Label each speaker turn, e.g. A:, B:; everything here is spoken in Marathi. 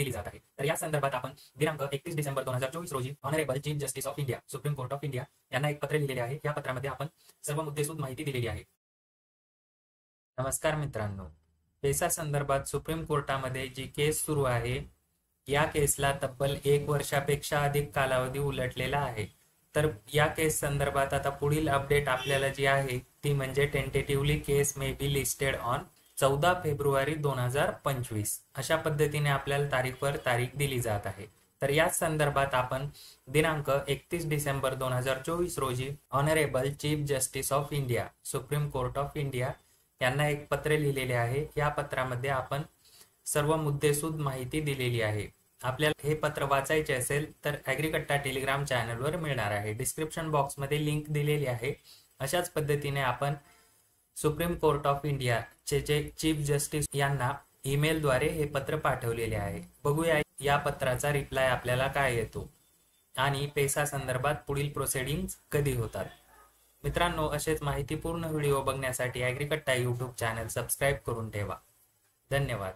A: दिली जात आहे। तर या संदर्भात आपण दिनांक 31 डिसेंबर 2024 रोजी honourable chief justice of India, supreme court of India यांना एक पत्र लिहिलेले आहे। या पत्रामध्ये आपण सर्व मुद्देसूद माहिती दिलेली आहे। नमस्कार मित्रांनो, पेसा संदर्भात सुप्रीम कोर्टामध्ये जी केस सुरू आहे, या केसला तब्बल 1 वर्षापेक्षा अधिक कालावधी उलटलेला आहे। तर या केस संदर्भात आता पुढील अपडेट आपल्याला जी आहे ती म्हणजे tentatively case may be listed on 14 February 2025 अशा पद्धतीने आपल्याला तारीखवर तारीख दिली जात आहे। तर या संदर्भात आपण दिनांक 31 डिसेंबर 2024 रोजी honourable chief justice of India, supreme court of India यांना एक पत्र लिहिलेले आहे। या पत्रामध्ये आपण सर्व मुद्देसूद माहिती दिलेली आहे। आपल्याला हे पत्र वाचायचे असेल तर ॲग्रीकट्टा टेलिग्राम चॅनलवर मिळणार आहे। डिस्क्रिप्शन बॉक्समध्ये लिंक दिलेली आहे। अशाच पद्धतीने आपण सुप्रीम कोर्ट ऑफ इंडियाचे जे चीफ जस्टिस यांना ईमेलद्वारे हे पत्र पाठवलेले आहे। बघूया या पत्राचा रिप्लाय आपल्याला काय येतो आणि पेसा संदर्भात पुढील प्रोसिडिंग्स कधी होतात। मित्रांनो, असेच माहितीपूर्ण व्हिडिओ बघण्यासाठी ॲग्रीकट्टा यूट्यूब चॅनल सबस्क्राईब करून ठेवा। धन्यवाद।